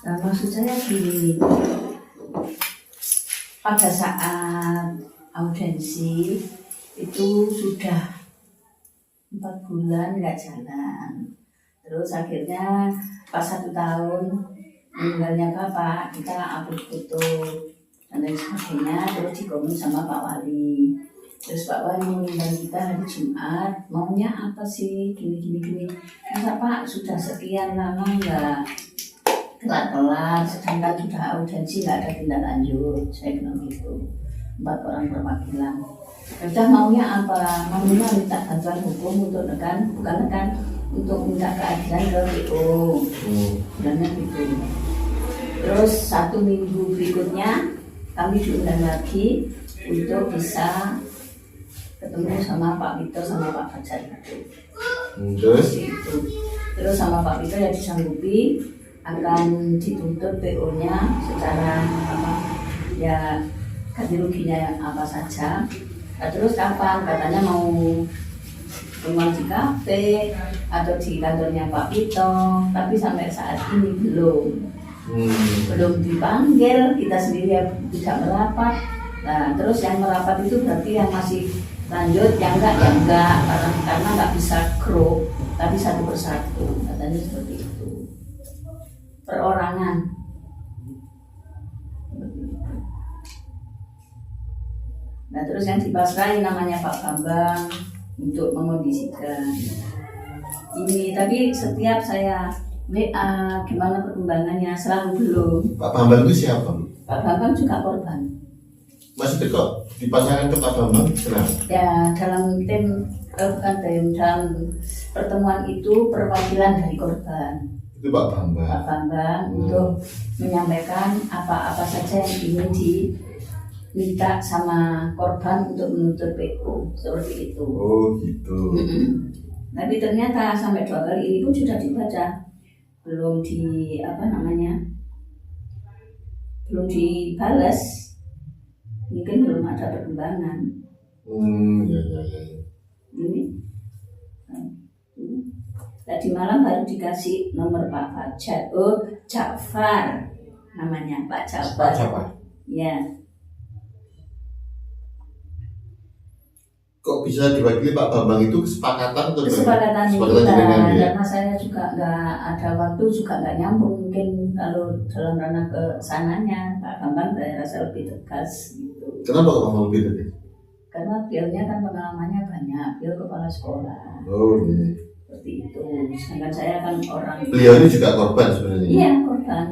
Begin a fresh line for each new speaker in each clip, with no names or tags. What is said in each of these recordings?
Nah, maksud saya gini, pada saat audiensi itu sudah 4 bulan nggak jalan. Terus akhirnya pas 1 tahun meninggalnya bapak, kita upload foto dan lain sebagainya, terus dikomen sama Pak Wali. Terus Pak Wali mengundang kita hari Jumat, maunya apa sih, gini. Masa Pak sudah sekian lama nggak kelar-kelar, sedangkan sudah audiensi nggak ada tindak lanjut. Saya bilang gitu, 4 orang perwakilan. Udah maunya apa? Maunya minta bantuan hukum untuk untuk minta keadilan ke PO. Bilangnya gitu. Terus 1 minggu berikutnya kami diundang lagi untuk bisa ketemu sama Pak Vito sama Pak Fajar itu. Terus sama Pak Vito ya disanggupi akan dituntut PO-nya secara ya ganti ruginya apa saja. Nah, terus kapan? Katanya mau rumah di kafe atau di kantornya Pak Vito, tapi sampai saat ini belum dipanggil, kita sendiri tidak merapat. Nah, terus yang merapat itu berarti yang masih lanjut, yang enggak karena nggak bisa grup, tapi satu persatu, katanya seperti itu, perorangan. Nah, terus yang dipasrahin namanya Pak Bambang untuk mengondisikan ini, tapi setiap saya WA gimana perkembangannya selalu belum.
Pak Bambang itu siapa?
Pak Bambang juga korban.
Maksudnya kok dipasangkan ke Pak Bambang? Kenapa?
Ya dalam dalam pertemuan itu perwakilan dari korban.
Itu Pak Bambang.
Pak Bambang untuk menyampaikan apa-apa saja yang ingin diminta sama korban untuk menuntut PO, seperti itu.
Oh gitu.
Tapi ternyata sampai 2 kali ini pun sudah dibaca, belum belum dibalas, mungkin belum ada perkembangan.
Ya.
Ini tadi malam baru dikasih nomor Pak Fajar. Oh, Jafar namanya, Pak Jafar. Ya.
Kok bisa diwakili Pak Bambang itu kesepakatan atau
kesepakatan kita,
dengan dia?
karena saya juga nggak ada waktu, juga nggak nyambung mungkin kalau dalam ranah ke sananya. Pak Bambang saya rasa lebih tegas gitu.
Kenapa Pak Bambang lebih tegas?
Karena beliaunya kan pengalamannya banyak, beliau kepala sekolah.
Oh iya.
Seperti itu. Sedangkan saya kan orang.
Beliau ini juga korban sebenarnya.
Iya, korban.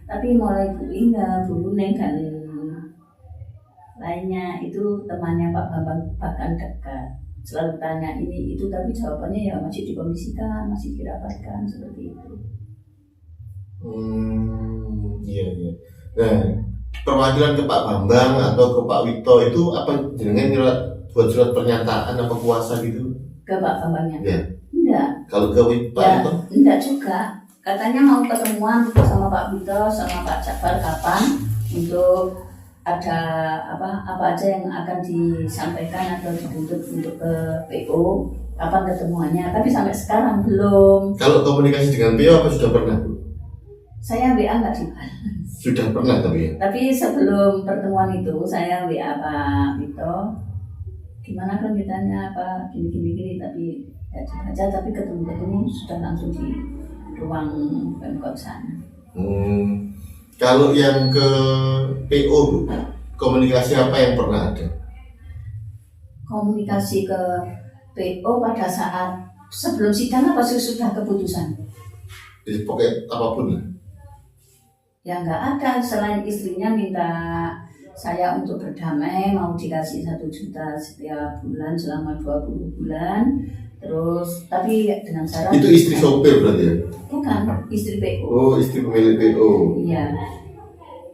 Tapi mulai Bu Inga, Bu Luneng dan lainnya itu temannya Pak Bambang bahkan dekat. Selalu tanya ini itu, tapi jawabannya ya masih dikondisikan, masih dirapatkan, seperti itu.
Iya. Nah, perwakilan ke Pak Bambang atau ke Pak Wito itu apa jenengan buat surat pernyataan apa kuasa gitu?
Ke Pak Bambangnya?
Ya.
Enggak.
Kalau ke Pak
ya,
Wito?
Enggak juga. Katanya mau ketemuan sama Pak Wito sama Pak Jafar kapan untuk ada apa aja yang akan disampaikan atau dituntut untuk ke PO, kapan ketemuannya, tapi sampai sekarang belum.
Kalau komunikasi dengan PO apa sudah pernah, Bu?
Saya WA nggak dibalas.
Sudah pernah tapi ya?
Tapi sebelum pertemuan itu saya WA Pak Vito, gimana kelanjutannya apa gini, tapi ya dibaca, tapi ketemu sudah langsung di ruang Pemkot sana.
Kalau yang ke PO, Bu, komunikasi apa yang pernah ada?
Komunikasi ke PO pada saat sebelum sidang apa sudah keputusan?
Jadi pokoknya apapun lah.
Ya nggak ada, selain istrinya minta saya untuk berdamai, mau dikasih 1 juta setiap bulan selama 20 bulan. Terus tapi dengan syarat.
Itu istri sopir berarti ya?
Bukan, istri PO.
Oh, istri pemilik PO.
Iya.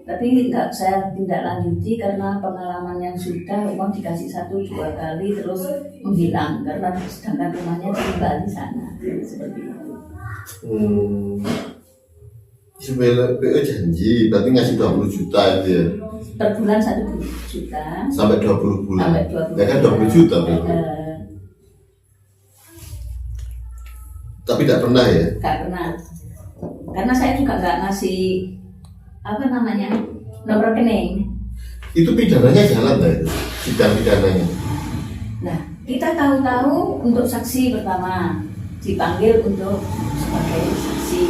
Tapi nggak saya tindak lanjuti karena pengalaman yang sudah uang dikasih 1-2 kali terus menghilang karena sedangkan rumahnya tinggal di sana, seperti itu.
Pemilik PO janji berarti ngasih 20 juta itu ya?
Per bulan 1 juta.
Sampai 20 bulan.
Sampai 20
ya kan 20 juta berarti. Tapi tidak pernah ya?
Nggak pernah. karena saya juga nggak ngasih nomor rekening.
Itu pidananya jalan nggak itu? Sidang pidananya?
Nah, kita tahu-tahu untuk saksi pertama dipanggil untuk sebagai saksi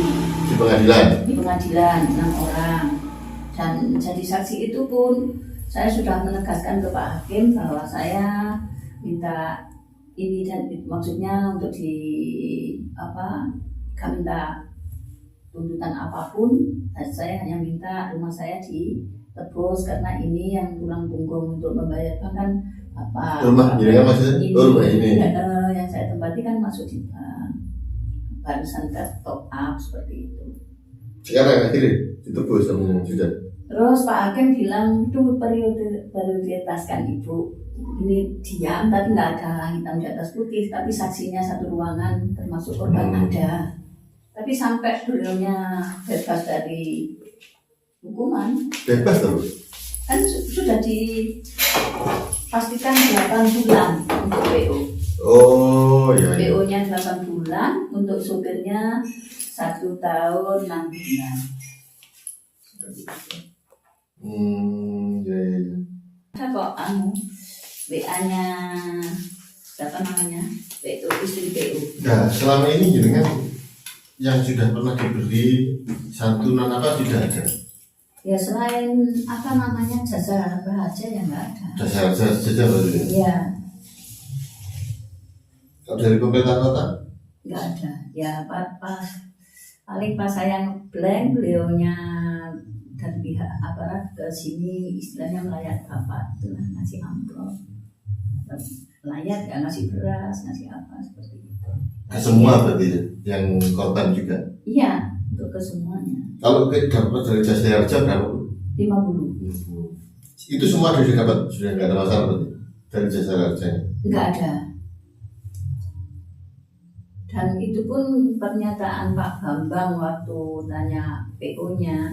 Di pengadilan?
di pengadilan 6 orang, dan jadi saksi itu pun saya sudah menegaskan ke Pak Hakim bahwa saya minta ini dan maksudnya untuk gak minta tuntutan apapun, dan saya hanya minta rumah saya ditebus karena ini yang tulang punggung untuk membayar kan
rumah jadi maksudnya rumah ini
yang saya tempati kan masuk di bank, barusan ke top up seperti itu.
sekarang akhirnya ditebus sama sudah.
Terus Pak Hakim bilang itu periode baru dietaskan Ibu, ini diam tapi nggak ada hitam di atas putih, tapi saksinya satu ruangan termasuk korban ada. Tapi sampai beliaunya bebas dari hukuman.
Bebas terus?
Kan sudah dipastikan 8 bulan untuk PO.
Oh iya.
PO-nya 8 bulan, untuk supirnya 1 tahun 6 bulan.
Iya.
Ada kok WA-nya PO, istri PO.
Nah selama ini jenengan yang sudah pernah diberi santunan apa sudah ada?
Ya selain jasa raharja yang nggak ada.
Jasa saja baru ya?
Iya,
Kalau dari pemerintah kota?
nggak ada. Ya paling pas saya ngeblank, beliaunya dari pihak aparat ke sini istilahnya melayat bapak itu ngasih amplop, layat ya, ngasih beras, ngasih apa seperti itu.
Ke semua berarti yang korban juga?
Iya, untuk ke semuanya.
Kalau dapat dari jasa raharja berapa?
50.
Itu semua sudah dapat, sudah nggak ada masalah berarti dari jasa raharja?
Nggak ada. Dan itu pun pernyataan Pak Bambang waktu tanya PO-nya,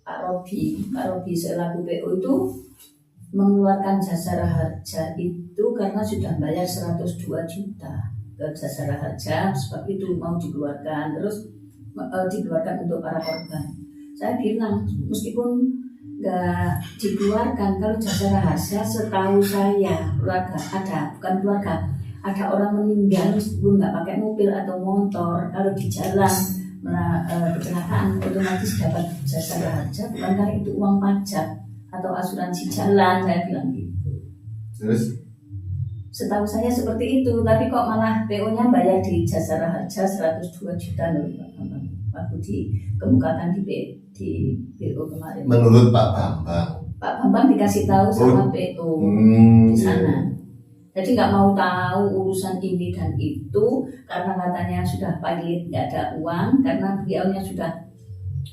Pak Robi selaku PO itu mengeluarkan jasa raharja itu karena sudah bayar 102 juta ke jasa raharja, sebab itu mau dikeluarkan, terus dikeluarkan untuk para korban. Saya bilang meskipun nggak dikeluarkan, kalau jasa raharja setahu saya keluarga ada orang meninggal meskipun nggak pakai mobil atau motor, kalau di jalan kecelakaan otomatis dapat jasa raharja, bukankah itu uang pajak atau asuransi jalan, saya bilang gitu.
Terus?
Setahu saya seperti itu, tapi kok malah PO-nya bayar di jasa raharja 102 juta loh waktu dikemukakan di PO kemarin.
Menurut Pak Bambang?
Pak Bambang dikasih tahu sama PO di sana. Jadi nggak mau tahu urusan ini dan itu karena katanya sudah pahit, nggak ada uang, karena beliaunya sudah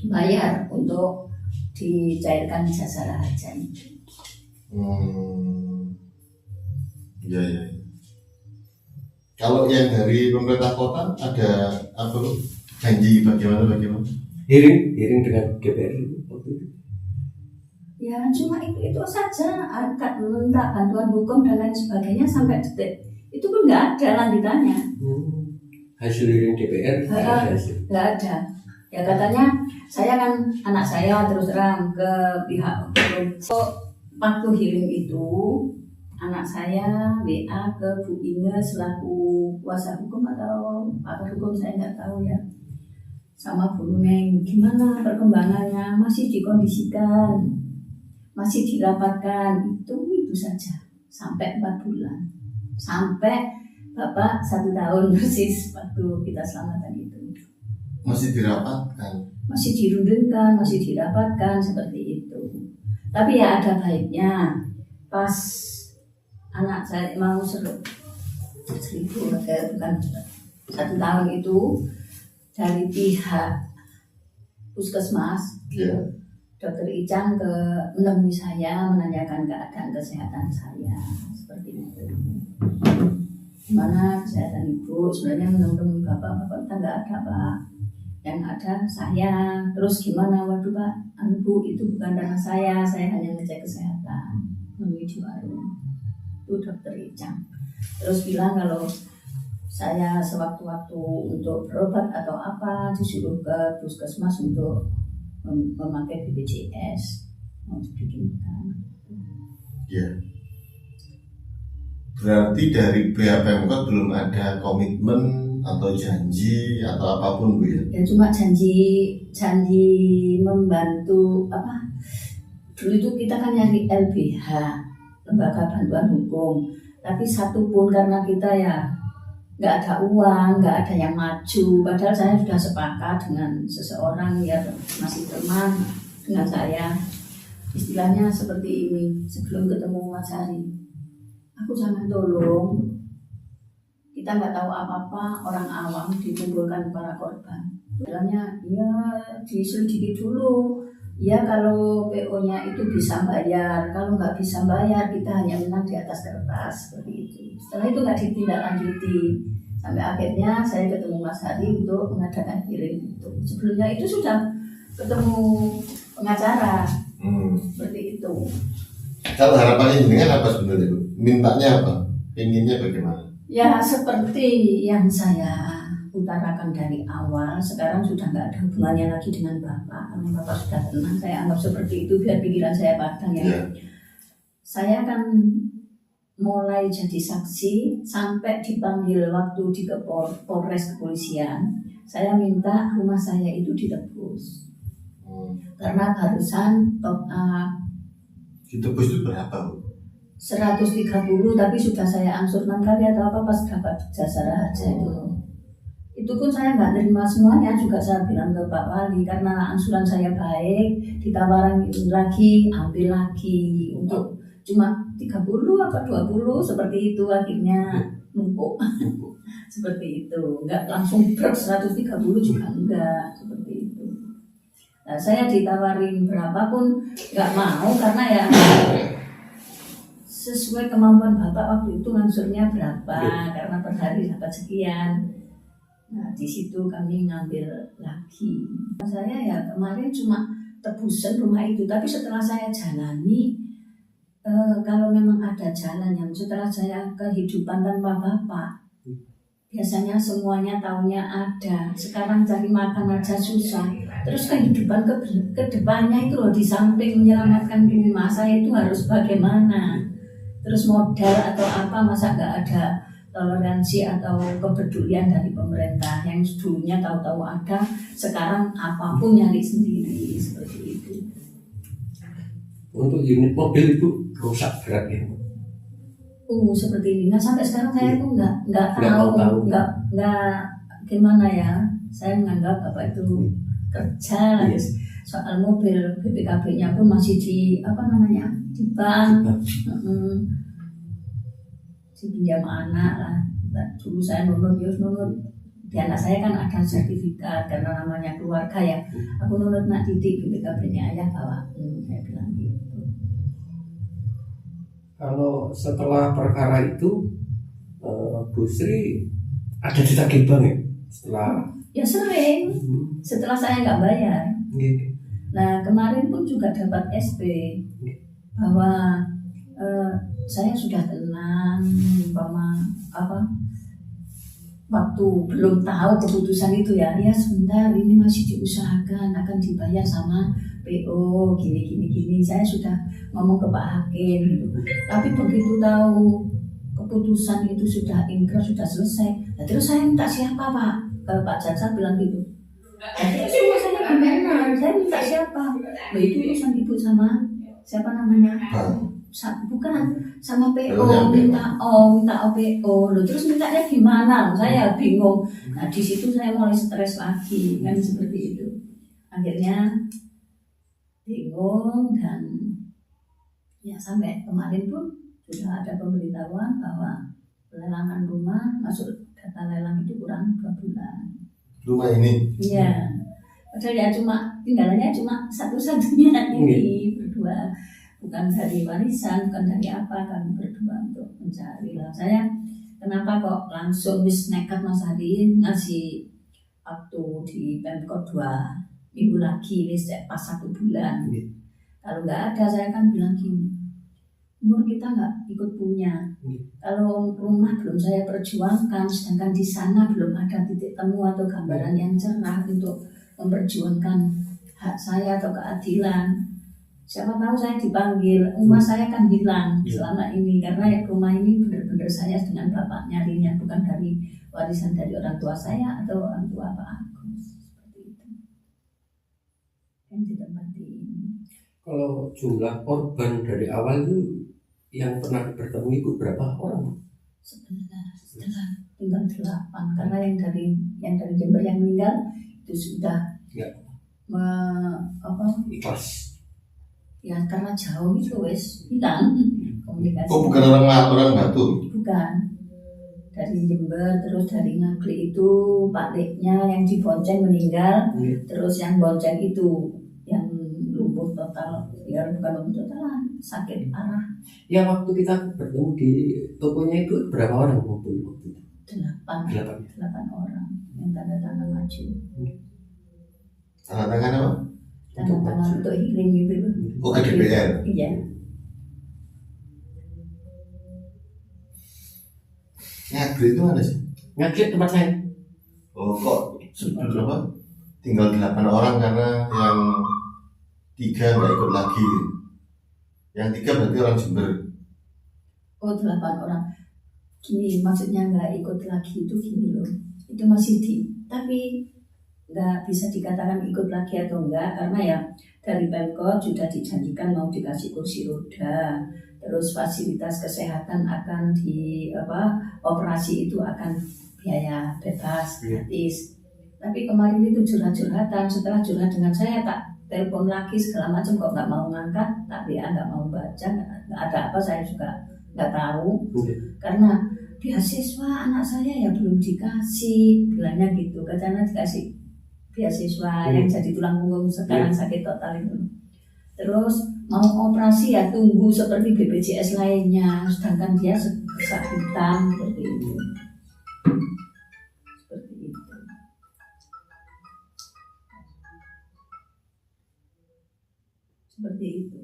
bayar untuk dicairkan jasa raharja itu.
Iya. Kalau yang dari pemerintah kota ada apa loh? Janji bagaimana?
Hearing dengan DPR waktu itu.
Ya cuma itu saja, minta bantuan hukum dan lain sebagainya sampai detik itu pun nggak ada lanjutannya.
Hasil hearing DPR
nggak ada. Ya katanya saya kan anak saya terus terang ke pihak hukum. Waktu hearing itu anak saya WA ke Bu Inge selaku kuasa hukum atau pakar hukum, saya nggak tahu ya, sama Bu Neng, gimana perkembangannya, masih dikondisikan, masih dirapatkan, itu saja sampai 4 bulan, sampai Bapak 1 tahun persis waktu kita selamatan itu
masih dirapatkan,
masih dirundingkan, masih dirapatkan seperti itu. Tapi ya ada baiknya pas anak saya mau bukan 1 tahun itu dari pihak puskesmas, Dokter Icang menemui saya menanyakan keadaan kesehatan saya seperti itu. Gimana kesehatan ibu? Sebenarnya menemui bapak kita nggak ada Pak, yang ada saya. Terus gimana? Waduh Pak, ibu itu bukan karena saya hanya ngecek kesehatan menemui di warung. Itu Dokter Icang terus bilang kalau saya sewaktu-waktu untuk berobat atau apa disuruh ke puskesmas untuk memakai BPJS mau dibikinkan.
Ya. Berarti dari pihak Pemkot belum ada komitmen atau janji atau apapun Bu ya?
Ya cuma janji membantu apa? Dulu itu kita kan nyari LBH, Lembaga Bantuan Hukum, tapi satu pun karena kita ya nggak ada uang, nggak ada yang maju. Padahal saya sudah sepakat dengan seseorang yang masih teman dengan saya. Istilahnya seperti ini, sebelum ketemu Mas Hari, aku jangan tolong. Kita nggak tahu apa-apa, orang awam dikumpulkan para korban. Bilangnya, ya diselidiki dulu. Ya kalau PO-nya itu bisa bayar, kalau nggak bisa bayar kita hanya menang di atas kertas seperti itu. Setelah itu nggak ditindaklanjuti. Sampai akhirnya saya ketemu Mas Hari untuk mengadakan hearing itu. Sebelumnya itu sudah ketemu pengacara, seperti itu.
Kalau harapannya dengan apa sebenarnya Bu? Mintanya apa? Inginnya bagaimana?
Ya seperti yang saya utarakan dari awal, sekarang sudah nggak ada hubungannya lagi dengan Bapak. Karena Bapak sudah tenang, saya anggap seperti itu biar pikiran saya padang ya.
Ya.
Saya akan mulai jadi saksi sampai dipanggil waktu di Polres kepolisian. Saya minta rumah saya itu ditebus. Karena barusan top up
Ditebus itu berapa Bu?
130, tapi sudah saya angsur 6 kali atau apa pas dapat jasa raja itu pun saya nggak terima semuanya. Juga saya bilang ke Pak Wali karena angsuran saya baik, ditawarin lagi, ambil lagi untuk cuma 30 apa 20 seperti itu, akhirnya numpuk seperti itu. Nggak langsung 130 juga enggak seperti itu. Nah, saya ditawarin berapapun nggak mau karena ya sesuai kemampuan Bapak waktu itu angsurnya berapa, karena per hari dapat sekian. Nah di situ kami ngambil lagi. Saya ya kemarin cuma tebusan rumah itu, tapi setelah saya jalani, kalau memang ada jalan yang setelah saya kehidupan tanpa Bapak, biasanya semuanya taunya ada. Sekarang cari makan aja susah. Terus kehidupan ke depannya itu loh, di samping menyelamatkan rumah saya itu harus bagaimana? Terus modal atau apa, masa nggak ada toleransi atau kepedulian dari pemerintah yang dulunya tahu-tahu ada, sekarang apapun nyari sendiri seperti itu.
Untuk unit mobil itu rusak berat ya?
Seperti ini. Nah sampai sekarang saya tuh nggak
tahu.
nggak gimana ya. Saya menganggap Bapak itu kerja. Soal mobil BPKB-nya pun masih di di bank, dipinjam anak lah. Dulu saya nunut di anak saya kan ada sertifikat karena namanya keluarga ya. Aku nunut nak titik BPKB-nya ayah bawa, saya bilang gitu.
Kalau setelah perkara itu Bu Sri ada ditagih bank ya?
Ya sering, setelah saya nggak bayar. Nah kemarin pun juga dapat SP bahwa saya sudah tenang, waktu belum tahu keputusan itu ya sebentar ini masih diusahakan akan dibayar sama PO gini. Saya sudah ngomong ke Pak Hakim gitu. Tapi begitu tahu keputusan itu sudah ingkrah, sudah selesai, nah, terus saya minta siapa Pak? Kalau Pak Jaksa bilang gitu. Jadi semua saya gimana? Saya minta siapa? Itu urusan ibu sama siapa namanya? Bukan sama PO, minta PO. Loh, terus mintanya gimana? Saya bingung. Nah di situ saya mulai stres lagi kan seperti itu. Akhirnya bingung dan ya sampai kemarin pun sudah ada pemberitahuan bahwa pelelangan rumah masuk data lelang itu kurang 2 bulan.
Rumah ini?
Iya. Padahal ya tinggalannya cuma satu-satunya ini berdua. Bukan dari warisan, bukan dari apa, kami berdua untuk mencari lah. Saya kenapa kok langsung nekat Mas Hadi ngasih waktu di Pemkot 2 minggu lagi pas 1 bulan. Kalau nggak ada saya kan bilang gini, umur kita nggak ikut punya. Kalau rumah belum saya perjuangkan, sedangkan di sana belum ada titik temu atau gambaran yang cerah untuk memperjuangkan hak saya atau keadilan. Siapa tahu saya dipanggil, rumah saya kan hilang selama ini karena ya rumah ini benar-benar saya dengan bapak nyarinya, bukan dari warisan dari orang tua saya atau orang tua Pak Agus. Seperti itu. Yang ditempati ini.
Kalau jumlah korban dari awal itu yang pernah bertemu Ibu berapa orang?
Sebentar, tinggal 8 karena yang dari Jember yang meninggal itu sudah
Ikhlas.
ya karena jauh itu wes hilang komunikasi.
Oh, bukan orang Batu?
Bukan, dari Jember, terus dari Ngaglik itu Pak Leknya yang di Bonceng meninggal, terus yang Bonceng itu yang lumpuh total, ya bukan lumpuh total lah, sakit parah.
Ya waktu kita bertemu di tokonya itu berapa orang waktu itu?
8 orang yang tanda tangan maju.
Tanda tangan apa?
Tanda tangan untuk healing gitu.
Oh, ke DPR?
Iya.
Ngaglik itu mana sih?
Ngaglik tempat saya.
Oh, kok berapa? Tinggal 8 orang karena yang 3 nggak ikut lagi. Yang 3 berarti orang Jember.
Oh, 8 orang. Gini, maksudnya nggak ikut lagi itu gini loh. Itu masih tapi nggak bisa dikatakan ikut lagi atau enggak karena ya dari Pemkot sudah dijanjikan mau dikasih kursi roda, terus fasilitas kesehatan akan operasi itu akan biaya bebas gratis. Tapi kemarin itu curhat-curhatan, setelah curhat dengan saya tak telepon lagi segala macam kok nggak mau ngangkat, tapi nggak mau baca, nggak ada apa saya juga nggak tahu karena beasiswa anak saya ya belum dikasih, bilangnya gitu, katanya dikasih beasiswa yang jadi tulang punggung sekarang sakit total itu. Terus mau operasi ya tunggu seperti BPJS lainnya, sedangkan dia kesakitan seperti itu. Seperti itu. Seperti itu.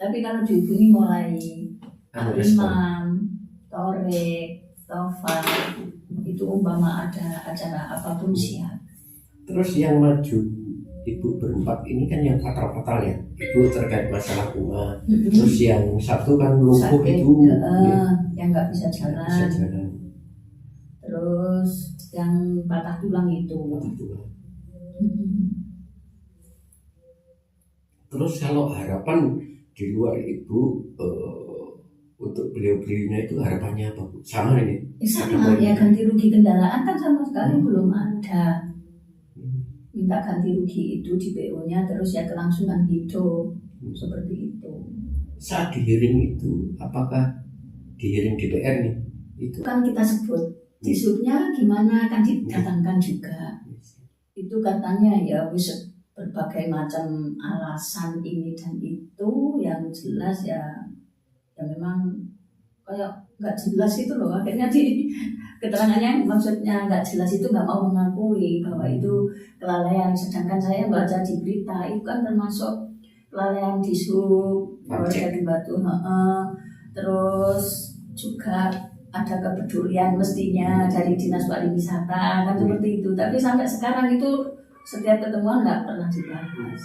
Tapi kalau dihubungi mulai Imam, Torek, Taufan, itu umpama ada acara apapun siap.
Terus yang maju Ibu berempat ini kan yang fatal-fatal ya. Ibu terkait masalah rumah. Terus yang satu kan lumpuh itu
yang nggak bisa jalan. Terus yang patah tulang itu.
Terus kalau harapan di luar Ibu untuk beliau-beliaunya itu harapannya apa Bu? Sama ini?
Sama ya, ganti rugi kendaraan kan sama sekali belum ada. Minta ganti rugi itu di PO-nya, terus ya kelangsungan hidup seperti itu.
Saat di hearing itu apakah di hearing DPR nih? Itu
kan kita sebut disubnya gimana kan didatangkan juga. Itu katanya ya wis berbagai macam alasan ini dan itu yang jelas ya memang kayak nggak jelas itu loh, akhirnya di keterangannya maksudnya nggak jelas itu nggak mau mengakui bahwa itu kelalaian, sedangkan saya baca di berita itu kan termasuk kelalaian di sub di Batu, terus juga ada kepedulian mestinya dari dinas pariwisata kan seperti itu, tapi sampai sekarang itu setiap ketemuan nggak pernah dibahas.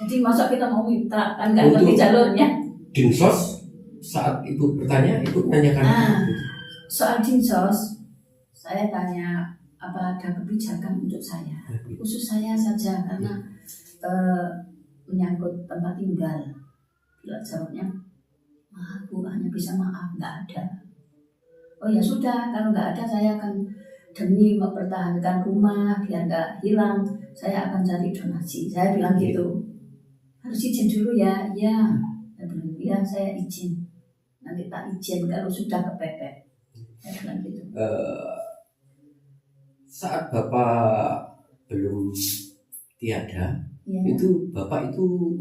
Jadi masa kita mau minta kan nggak ngerti jalurnya.
Dinsos saat Ibu bertanya, Ibu nanyakan
soal dinsos, saya tanya apa ada kebijakan untuk saya, khusus saya saja karena menyangkut tempat tinggal. Bila jawabnya, maaf Bu, hanya bisa maaf, nggak ada. Oh ya sudah, kalau nggak ada saya akan demi mempertahankan rumah biar nggak hilang, saya akan cari donasi. Saya bilang gitu. Harus izin dulu ya, ya. Saya bilang ya saya izin. Nanti tak izin kalau sudah kepepet. Saya bilang gitu.
Saat Bapak belum tiada, itu Bapak itu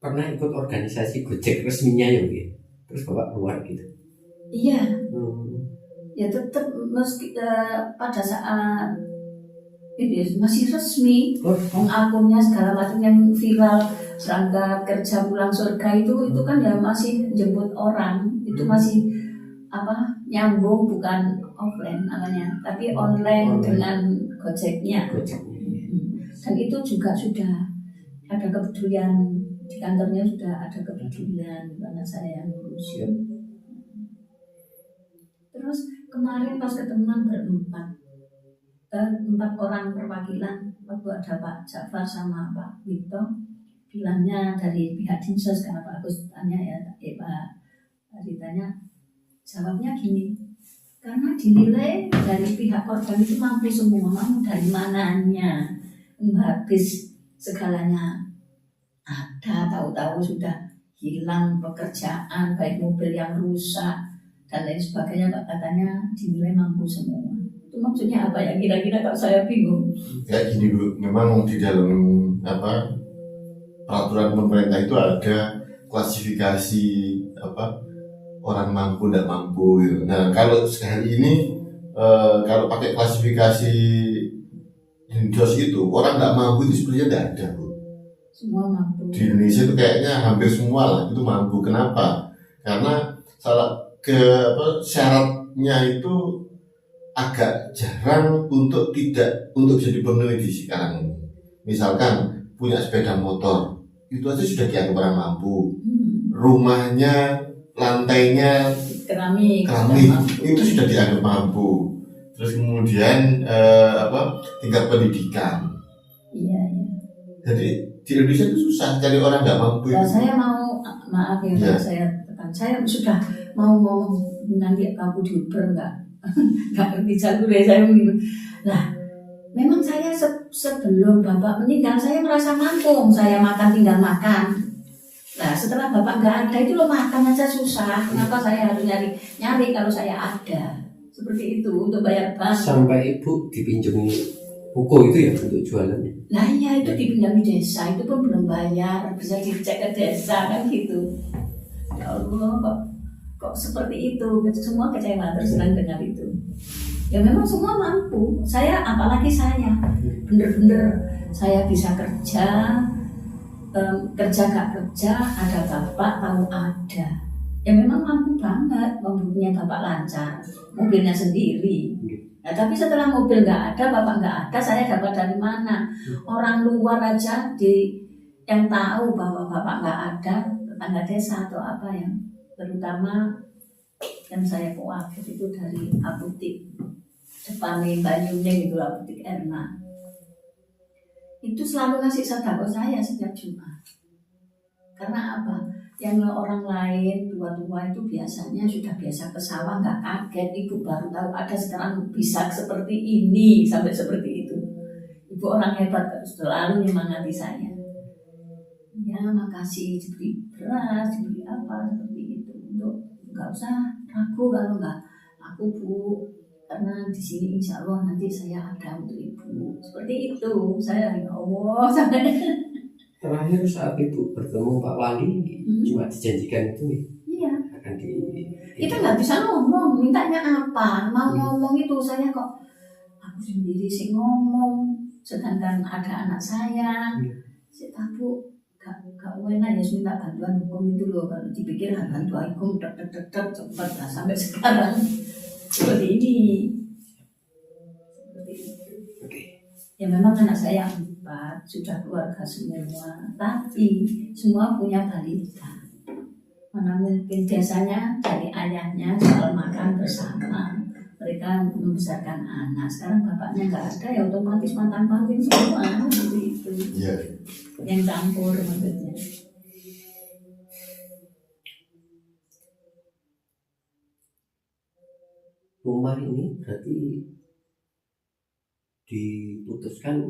pernah ikut organisasi Gojek resminya ya, gitu. Terus Bapak keluar gitu.
Iya. Ya tetap meski pada saat ini masih resmi, akunnya segala macam yang viral, serangga kerja pulang surga itu kan ya masih jemput orang, itu masih nyambung, bukan offline namanya, tapi online dengan Gojeknya. Dan itu juga sudah ada kepedulian di kantornya, sudah ada kepedulian karena saya yang ngurusin. Terus kemarin pas ketemuan berempat, 4 orang perwakilan, waktu ada Pak Jafar sama Pak Wito, bilangnya dari pihak Dinsos, karena Pak Agus tanya Pak ditanya, jawabnya gini, karena dinilai dari pihak korban itu mampu semua, mau dari mananya, habis segalanya ada, tahu-tahu sudah hilang pekerjaan, baik mobil yang rusak dan lain sebagainya, katanya dinilai mampu semua. Itu maksudnya apa ya kira-kira, kalau saya bingung.
Ya gini Bu, memang di dalam peraturan pemerintah itu ada klasifikasi orang mampu dan mampu gitu. Nah kalau sekali ini kalau pakai klasifikasi Dinsos itu orang nggak mampu itu sebenarnya tidak ada Bu.
Semua mampu.
Di Indonesia itu kayaknya hampir semua lah itu mampu. Kenapa? Karena syaratnya itu agak jarang untuk bisa dipenuhi di sekarang ini. Misalkan punya sepeda motor, itu aja sudah dianggap orang mampu. Rumahnya, lantainya keramik itu sudah dianggap mampu. Terus kemudian tingkat pendidikan.
Iya.
Jadi di Indonesia itu susah cari orang nggak mampu.
Ya, saya mau maaf ya, saya sudah mau ngomong nanti kamu diuber nggak ngerti jalur ya saya begini. Nah, memang saya sebelum Bapak meninggal saya merasa mampu, saya makan tinggal makan. Nah, setelah Bapak nggak ada itu makan aja susah. Kenapa saya harus nyari kalau saya ada? Seperti itu untuk bayar bank.
Sampai Ibu dipinjami buku itu ya untuk jualannya.
Nah iya, itu dipinjami desa, itu pun belum bayar, bisa dicek ke desa kan gitu. Ya Allah, kok seperti itu, semua kecewa terus terang dengar itu. Ya memang semua mampu, apalagi saya, bener-bener saya bisa kerja gak kerja, ada bapak tahu ada. Ya memang mampu banget, mobilnya bapak lancar, mobilnya sendiri. Nah, tapi setelah mobil nggak ada, bapak nggak ada, saya dapat dari mana? Orang luar aja yang tahu bahwa bapak nggak ada, tetangga desa atau apa yang terutama yang saya khawatir itu dari apotik depan Banyuning itu, apotik Erna. Itu selalu ngasih sedekah saya setiap Jumat. Karena apa? Yang orang lain tua-tua itu biasanya sudah biasa ke sawah, nggak kaget. Ibu baru tahu ada sekarang bisa seperti ini, sampai seperti itu. Ibu orang hebat, selalu menyemangati saya. Ya makasih, diberi beras, diberi apa seperti itu. Untuk nggak usah ragu kalau nggak aku Bu, karena di sini insya Allah nanti saya ada untuk Ibu. Seperti itu, saya ya Allah sampai.
Terakhir saat Ibu bertemu Pak Wali, cuma dijanjikan itu nih.
Iya.
Akan
Kita nggak bisa ngomong, mintanya apa? Mau ngomong itu saya kok aku sendiri sih ngomong, sedangkan ada anak saya. Saya tahu gak enak ya, minta bantuan hukum itu loh. Kalau dipikir bantuan hukum cepat lah sampai sekarang seperti ini. Seperti itu. Ya memang anak saya 4, sudah keluarga semua, tapi semua punya balita. Mana mungkin biasanya dari ayahnya soal makan bersama, mereka membesarkan anak. Sekarang bapaknya nggak ada, ya otomatis mantan-mantan semua seperti itu.
Yeah.
Yang campur maksudnya.
Rumah ini berarti diputuskan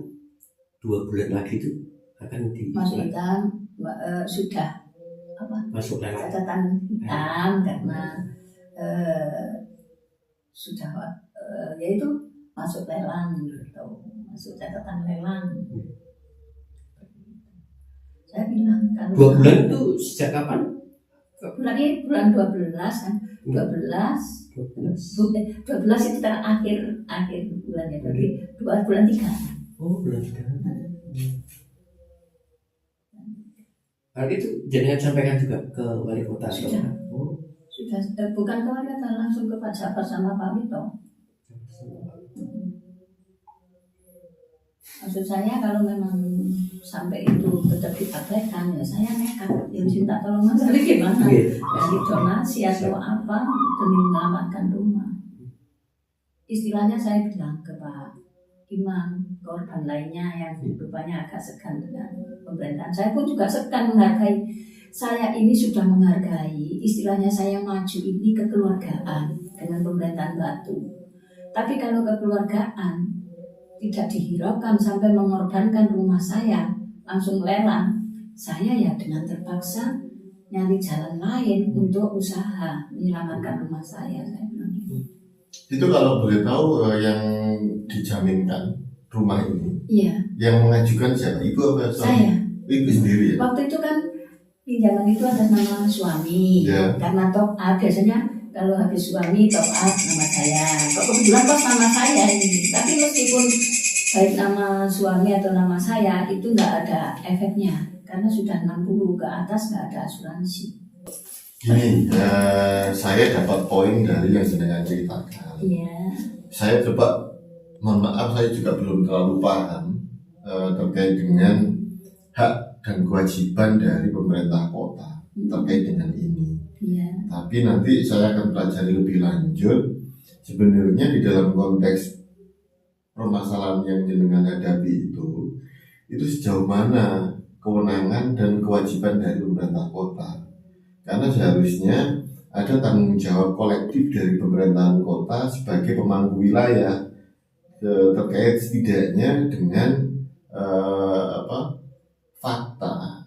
2 bulan lagi itu akan
Maksudnya sudah
masuk lelang.
catatan hitam karena sudah yaitu masuk lelang gitu, masuk catatan lelang. Saya bilang kalau
2 bulan itu sejak kapan?
bulan 12 kan, 12 itu akhir bulannya, berarti 2 bulan 3.
Oh, bulan 3. Hal itu jangan sampaikan juga ke wali kota.
Sudah. sudah bukan kewariatan, langsung ke Pak Jabar sama Pak Wito. Maksud saya kalau memang sampai itu tetap diabaikan, ya saya nekat, ya minta tolong Mas Ali gimana, dari donasi atau apa demi menyelamatkan rumah. Istilahnya saya bilang ke Pak Imam, korban lainnya yang rupanya agak segan dengan pemerintahan. Saya pun juga segan menghargai. Saya ini sudah menghargai, istilahnya saya maju ini kekeluargaan dengan pemerintahan Batu. Tapi kalau kekeluargaan tidak dihiraukan sampai mengorbankan rumah saya, langsung lelang, saya ya dengan terpaksa nyari jalan lain untuk usaha menyelamatkan rumah saya bilang gitu.
Itu kalau boleh tahu yang dijaminkan rumah ini,
Iya.
yang mengajukan siapa? Ibu apa suami?
Saya.
Ibu sendiri ya?
Waktu itu kan pinjaman itu atas nama suami, karena top up biasanya kalau habis suami top up nama saya. Kok kebetulan pas nama saya ini, tapi meskipun baik nama suami atau nama saya itu nggak ada efeknya karena sudah 60 ke atas nggak ada asuransi.
Gini, saya dapat poin dari yang jenengan ceritakan.
Iya.
Saya coba, mohon maaf saya juga belum terlalu paham terkait dengan hak dan kewajiban dari pemerintah kota terkait dengan ini.
Iya.
Tapi nanti saya akan pelajari lebih lanjut sebenarnya di dalam konteks permasalahan yang jenengan hadapi itu sejauh mana kewenangan dan kewajiban dari pemerintah kota. Karena seharusnya ada tanggung jawab kolektif dari pemerintahan kota sebagai pemangku wilayah terkait setidaknya dengan fakta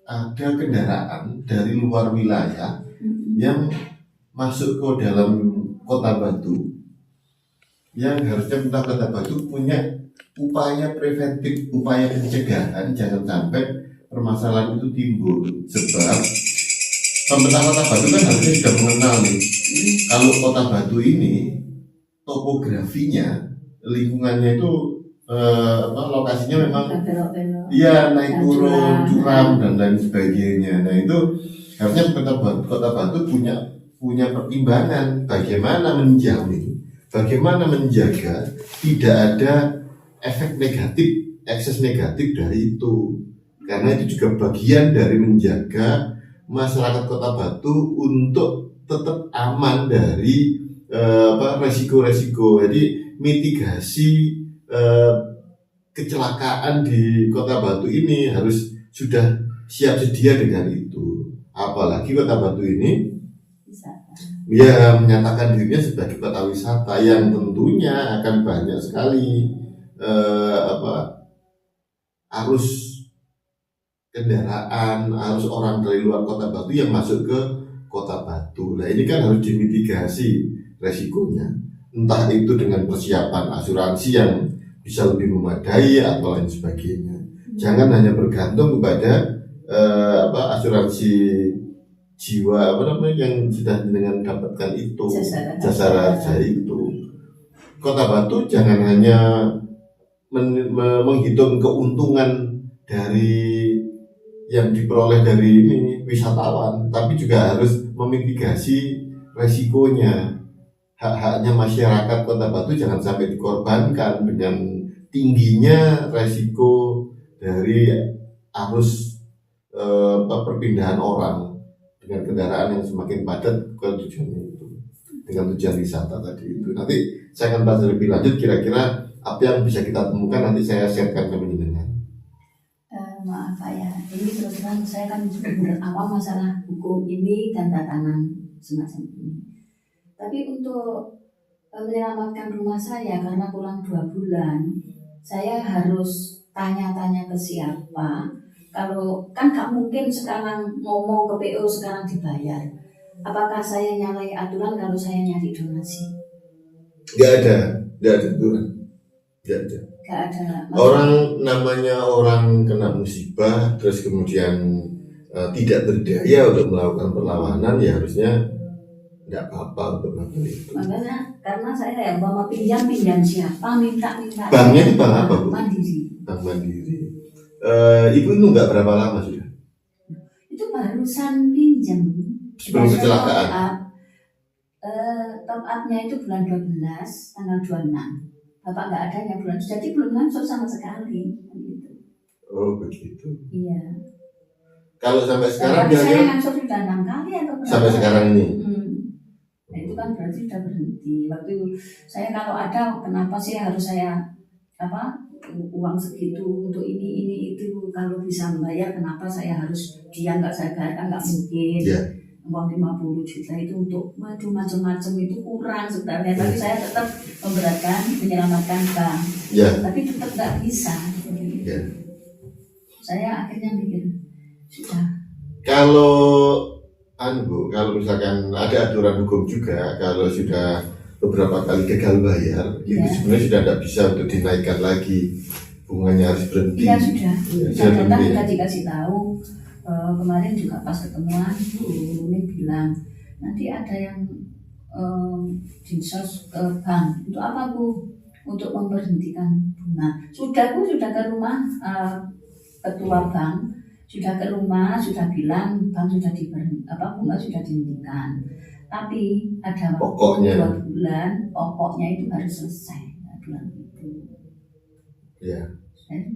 ada kendaraan dari luar wilayah yang masuk ke dalam Kota Batu, yang harusnya pemerintah Kota Batu punya upaya preventif, upaya pencegahan jangan sampai permasalahan itu timbul. Sebab pemerintah Kota Batu kan harusnya sudah mengenal nih, kalau Kota Batu ini topografinya, lingkungannya itu lokasinya memang iya naik turun, curam dan lain sebagainya. Nah itu harusnya pemerintah Kota Batu punya pertimbangan bagaimana menjamin, bagaimana menjaga tidak ada efek negatif, ekses negatif dari itu. Karena itu juga bagian dari menjaga masyarakat Kota Batu untuk tetap aman dari resiko-resiko. Jadi mitigasi kecelakaan di Kota Batu ini harus sudah siap sedia dengan itu. Apalagi Kota Batu ini ya menyatakan dirinya sebagai kota wisata yang tentunya akan banyak sekali arus kendaraan, arus orang dari luar Kota Batu yang masuk ke Kota Batu. Nah ini kan harus dimitigasi resikonya. Entah itu dengan persiapan asuransi yang bisa lebih memadai atau lain sebagainya. Jangan hanya bergantung kepada asuransi jiwa yang sudah dengan dapatkan itu, jasa raja itu. Kota Batu jangan hanya menghitung keuntungan dari yang diperoleh dari ini wisatawan, tapi juga harus memitigasi resikonya. Hak-haknya masyarakat Kota Batu jangan sampai dikorbankan dengan tingginya resiko dari arus perpindahan orang dengan kendaraan yang semakin padat ke tujuannya itu, dengan tujuan wisata tadi itu. Nanti saya akan bahas lebih lanjut kira-kira apa yang bisa kita temukan, nanti saya sharekan ke pendengar.
Maaf Pak ya, ini terus terang saya kan benar awam masalah hukum ini dan tatanan semacam ini. Tapi untuk menyelamatkan rumah saya karena kurang 2 bulan, saya harus tanya-tanya ke siapa. Kalau kan gak mungkin sekarang ngomong ke PO sekarang dibayar. Apakah saya nyalahi aturan kalau saya nyari donasi?
Gak ada aturan. Gak ada. Orang namanya orang kena musibah terus kemudian tidak berdaya untuk melakukan perlawanan, ya harusnya tidak apa-apa untuk melakukan itu.
Makanya karena saya ya mau pinjam siapa, minta.
Banknya itu bank apa Bu?
Mandiri.
Bank Mandiri. Ibu itu nggak berapa lama sudah?
Itu barusan pinjam minjem.
Sebelum kecelakaan.
Top up-nya itu bulan 12 tanggal 26. Bapak nggak ada yang bulan, jadi belum ngangsur sama sekali. Gitu.
Oh begitu.
Iya.
Kalau sampai sekarang
Tapi saya ngangsur sudah 6 kali atau berapa?
Sampai sekarang ini.
Nah, itu kan berarti sudah berhenti. Waktu saya kalau ada, kenapa sih harus saya uang segitu untuk ini itu, kalau bisa membayar kenapa saya harus dia nggak saya bayarkan, nggak mungkin.
Yeah.
Uang 50 juta itu untuk macam-macam itu kurang sebenarnya, tapi saya tetap memberatkan menyelamatkan bank.
Yeah.
Tapi tetap nggak bisa.
Yeah.
Saya akhirnya mikir sudah.
Kalau Bu, kalau misalkan ada aturan hukum juga, kalau sudah beberapa kali gagal bayar, itu sebenarnya sudah tidak bisa untuk dinaikkan lagi, bunganya harus berhenti.
Iya sudah. Saya datang
berhenti.
kita dikasih tahu. Kemarin juga pas ketemuan Bu Nuni bilang nanti ada yang dinsos ke bank. Untuk apa Bu? Untuk memberhentikan bunga. Sudah Bu, sudah ke rumah ketua bank, sudah ke rumah, sudah bilang bank sudah bunga sudah dihentikan. Tapi ada
Pokoknya.
2 bulan, pokoknya itu harus selesai. Bulan itu.
Ya.
Saya